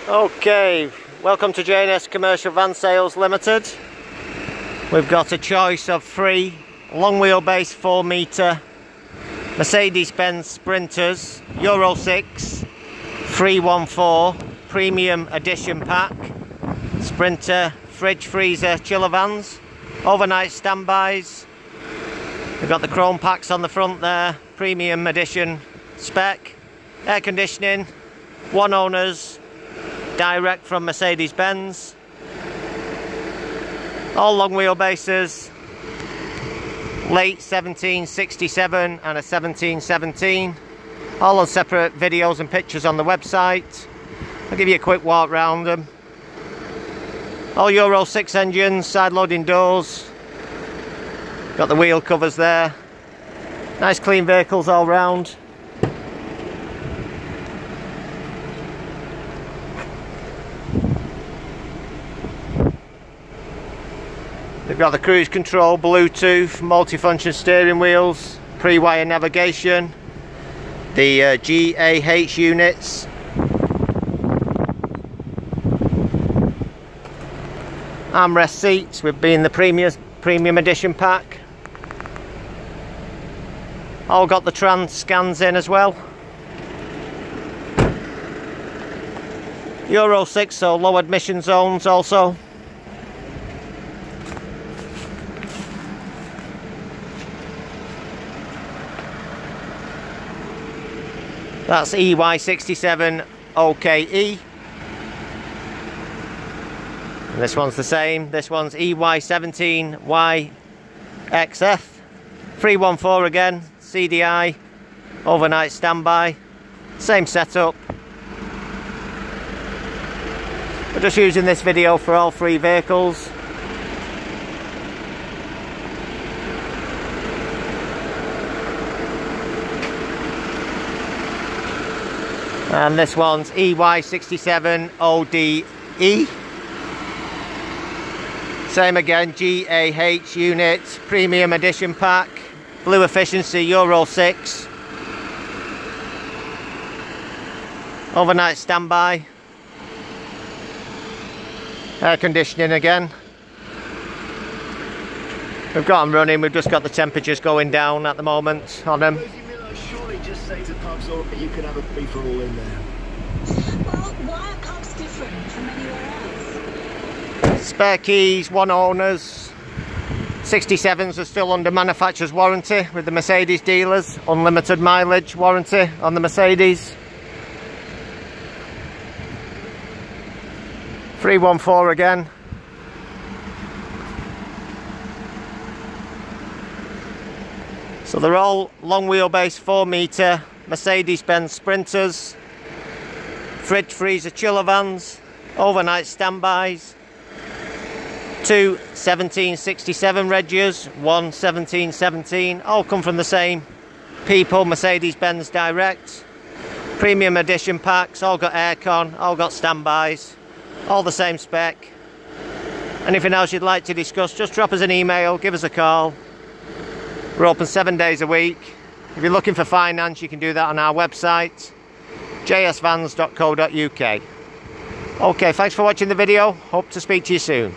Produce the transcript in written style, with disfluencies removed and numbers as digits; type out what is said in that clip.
Okay, welcome to J&S Commercial Van Sales Limited. We've got a choice of 3 long wheelbase 4 metre Mercedes-Benz Sprinters Euro 6 314 Premium Edition Pack Sprinter fridge freezer chiller vans, overnight standbys. We've got the chrome packs on the front there, Premium Edition spec, air conditioning, 1 owners, direct from Mercedes-Benz, all long wheelbases, late 1767 and a 1717, all on separate videos and pictures on the website. I'll give you a quick walk round them. All Euro 6 engines, side loading doors, got the wheel covers there, nice clean vehicles all round. They've got the cruise control, Bluetooth, multifunction steering wheels, pre-wire navigation, the GAH units, armrest seats with being the premium edition pack. All got the trans scans in as well. Euro 6, so low admission zones also. That's EY67 OKE. And this one's the same. This one's EY17YXF. 314 again, CDI, overnight standby. Same setup. We're just using this video for all 3 vehicles. And this one's EY67 ODE. Same again, GAH unit, premium edition pack, blue efficiency Euro 6. Overnight standby. Air conditioning again. We've got them running, we've just got the temperatures going down at the moment on them. Just say to pubs, or you can have a free-for-all in there. Well, why are pubs different from anywhere else? Spare keys, 1 owners. 67s are still under manufacturer's warranty with the Mercedes dealers. Unlimited mileage warranty on the Mercedes. 314 again. So they're all long wheelbase 4 metre Mercedes-Benz Sprinters, fridge freezer chiller vans, overnight standbys, 2 1767 Regias, 1 1717, all come from the same people, Mercedes-Benz direct, premium edition packs, all got aircon, all got standbys, all the same spec. Anything else you'd like to discuss, just drop us an email, give us a call. We're open 7 days a week. If you're looking for finance, you can do that on our website, jsvans.co.uk. Okay, thanks for watching the video. Hope to speak to you soon.